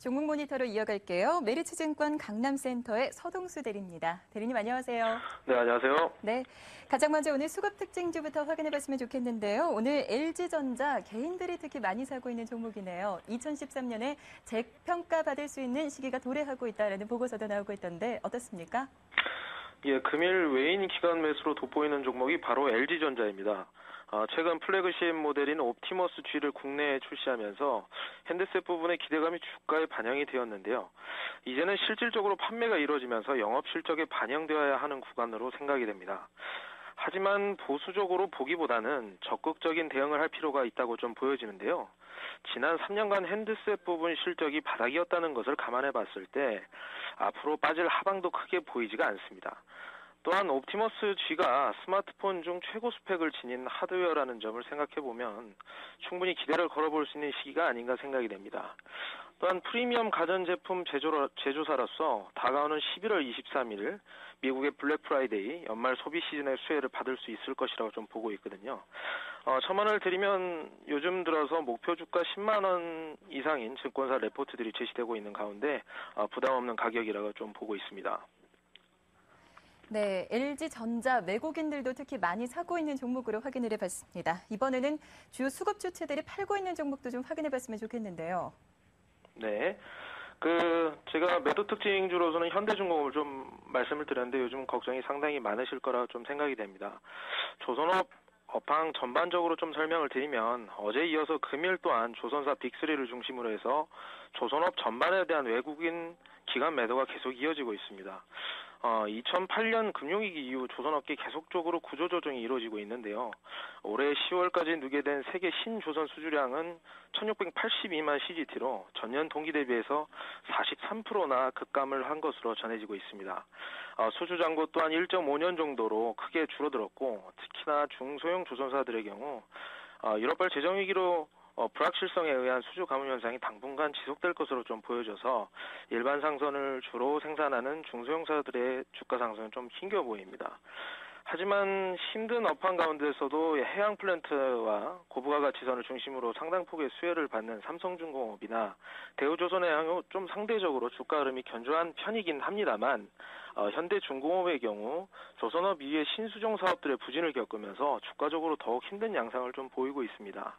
종목 모니터로 이어갈게요. 메리츠증권 강남센터의 서동수 대리입니다. 대리님 안녕하세요. 네, 안녕하세요. 네, 가장 먼저 오늘 수급 특징주부터 확인해봤으면 좋겠는데요. 오늘 LG전자 개인들이 특히 많이 사고 있는 종목이네요. 2013년에 재평가받을 수 있는 시기가 도래하고 있다는 보고서도 나오고 있던데 어떻습니까? 예, 금일 외인 기관 매수로 돋보이는 종목이 바로 LG전자입니다. 최근 플래그십 모델인 옵티머스 G를 국내에 출시하면서 핸드셋 부분의 기대감이 주가에 반영이 되었는데요. 이제는 실질적으로 판매가 이루어지면서 영업 실적에 반영되어야 하는 구간으로 생각이 됩니다. 하지만 보수적으로 보기보다는 적극적인 대응을 할 필요가 있다고 좀 보여지는데요. 지난 3년간 핸드셋 부분 실적이 바닥이었다는 것을 감안해 봤을 때 앞으로 빠질 하방도 크게 보이지가 않습니다. 또한 옵티머스 G가 스마트폰 중 최고 스펙을 지닌 하드웨어라는 점을 생각해보면 충분히 기대를 걸어볼 수 있는 시기가 아닌가 생각이 됩니다. 또한 프리미엄 가전제품 제조사로서 다가오는 11월 23일 미국의 블랙 프라이데이 연말 소비 시즌의 수혜를 받을 수 있을 것이라고 좀 보고 있거든요. 첨언을 드리면 요즘 들어서 목표 주가 10만 원 이상인 증권사 레포트들이 제시되고 있는 가운데 부담 없는 가격이라고 좀 보고 있습니다. 네, LG전자 외국인들도 특히 많이 사고 있는 종목으로 확인을 해봤습니다. 이번에는 주요 수급 주체들이 팔고 있는 종목도 좀 확인해봤으면 좋겠는데요. 네, 제가 매도 특징주로서는 현대중공업을 좀 말씀을 드렸는데 요즘 걱정이 상당히 많으실 거라 좀 생각이 됩니다. 조선업 업황 전반적으로 좀 설명을 드리면 어제 이어서 금일 또한 조선사 빅3를 중심으로 해서 조선업 전반에 대한 외국인 기관 매도가 계속 이어지고 있습니다. 2008년 금융위기 이후 조선업계 계속적으로 구조조정이 이루어지고 있는데요. 올해 10월까지 누계된 세계 신조선 수주량은 1682만 CGT로 전년 동기 대비해서 43%나 급감을 한 것으로 전해지고 있습니다. 수주 잔고 또한 1.5년 정도로 크게 줄어들었고 특히나 중소형 조선사들의 경우 유럽발 재정위기로 불확실성에 의한 수주 가문 현상이 당분간 지속될 것으로 좀 보여져서 일반 상선을 주로 생산하는 중소형사들의 주가 상승은 좀 힘겨 보입니다. 하지만 힘든 업황 가운데서도 해양 플랜트와 고부가 가치선을 중심으로 상당폭의 수혜를 받는 삼성중공업이나 대우조선의 향후 좀 상대적으로 주가 흐름이 견조한 편이긴 합니다만 현대중공업의 경우 조선업 이외의 신수종 사업들의 부진을 겪으면서 주가적으로 더욱 힘든 양상을 좀 보이고 있습니다.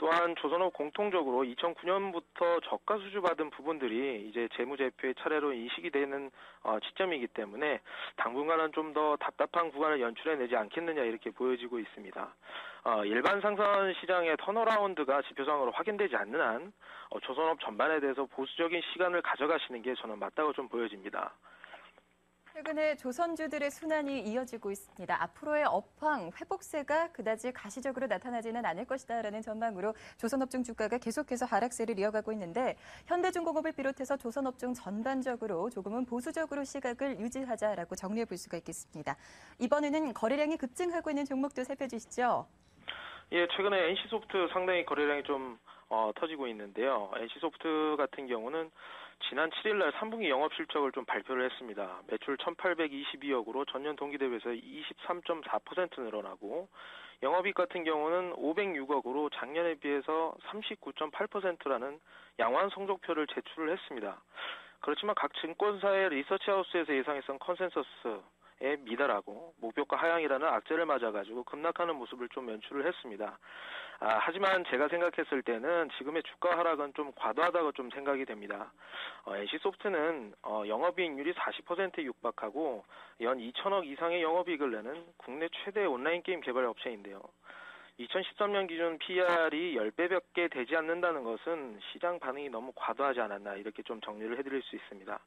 또한 조선업 공통적으로 2009년부터 저가 수주받은 부분들이 이제 재무제표의 차례로 인식이 되는 시점이기 때문에 당분간은 좀 더 답답한 구간을 연출해내지 않겠느냐 이렇게 보여지고 있습니다. 일반 상선 시장의 턴어라운드가 지표상으로 확인되지 않는 한 조선업 전반에 대해서 보수적인 시간을 가져가시는 게 저는 맞다고 좀 보여집니다. 최근에 조선주들의 순환이 이어지고 있습니다. 앞으로의 업황, 회복세가 그다지 가시적으로 나타나지는 않을 것이다라는 전망으로 조선업종 주가가 계속해서 하락세를 이어가고 있는데 현대중공업을 비롯해서 조선업종 전반적으로 조금은 보수적으로 시각을 유지하자라고 정리해 볼 수가 있겠습니다. 이번에는 거래량이 급증하고 있는 종목도 살펴주시죠. 예, 최근에 NC소프트 상당히 거래량이 좀 터지고 있는데요. NC소프트 같은 경우는 지난 7일 날 3분기 영업 실적을 좀 발표를 했습니다. 매출 1,822억으로 전년 동기 대비해서 23.4% 늘어나고 영업이익 같은 경우는 506억으로 작년에 비해서 39.8%라는 양호한 성적표를 제출을 했습니다. 그렇지만 각 증권사의 리서치하우스에서 예상했던 컨센서스에 미달하고 목표가 하향이라는 악재를 맞아가지고 급락하는 모습을 좀 연출을 했습니다. 하지만 제가 생각했을 때는 지금의 주가 하락은 좀 과도하다고 좀 생각이 됩니다. NC소프트는 영업이익률이 40%에 육박하고 연 2천억 이상의 영업이익을 내는 국내 최대 온라인 게임 개발 업체인데요. 2013년 기준 PR이 10배밖에 되지 않는다는 것은 시장 반응이 너무 과도하지 않았나 이렇게 좀 정리를 해드릴 수 있습니다.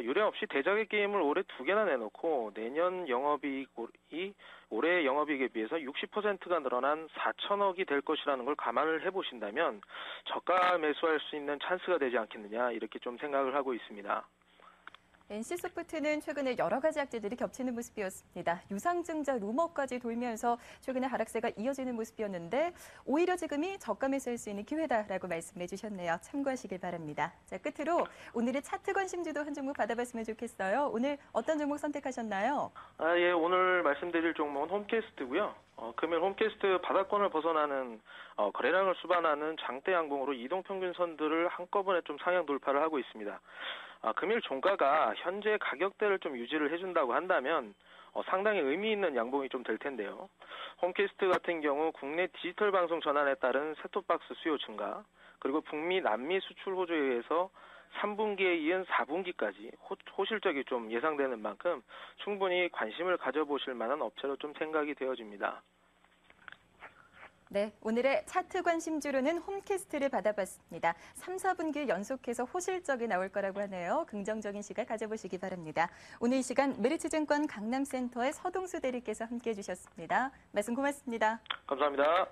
유례없이 대작의 게임을 올해 2개나 내놓고 내년 영업이익이 올해 영업이익에 비해서 60%가 늘어난 4천억이 될 것이라는 걸 감안을 해보신다면 저가 매수할 수 있는 찬스가 되지 않겠느냐 이렇게 좀 생각을 하고 있습니다. NC소프트는 최근에 여러 가지 악재들이 겹치는 모습이었습니다. 유상증자 루머까지 돌면서 최근에 하락세가 이어지는 모습이었는데 오히려 지금이 저가 매수할 수 있는 기회다라고 말씀을 해주셨네요. 참고하시길 바랍니다. 자, 끝으로 오늘의 차트 관심주도 한 종목 받아봤으면 좋겠어요. 오늘 어떤 종목 선택하셨나요? 예, 오늘 말씀드릴 종목은 홈캐스트고요. 금일 홈캐스트 바닥권을 벗어나는 거래량을 수반하는 장대 양봉으로 이동평균선들을 한꺼번에 좀 상향 돌파를 하고 있습니다. 금일 종가가 현재 가격대를 좀 유지를 해준다고 한다면 상당히 의미 있는 양봉이 좀 될 텐데요. 홈캐스트 같은 경우 국내 디지털 방송 전환에 따른 셋톱박스 수요 증가, 그리고 북미, 남미 수출 호조에 의해서 3분기에 이은 4분기까지 호실적이 좀 예상되는 만큼 충분히 관심을 가져보실 만한 업체로 좀 생각이 되어집니다. 네, 오늘의 차트 관심주로는 홈캐스트를 받아봤습니다. 3, 4분기 연속해서 호실적이 나올 거라고 하네요. 긍정적인 시각 가져보시기 바랍니다. 오늘 이 시간 메리츠증권 강남센터의 서동수 대리께서 함께해 주셨습니다. 말씀 고맙습니다. 감사합니다.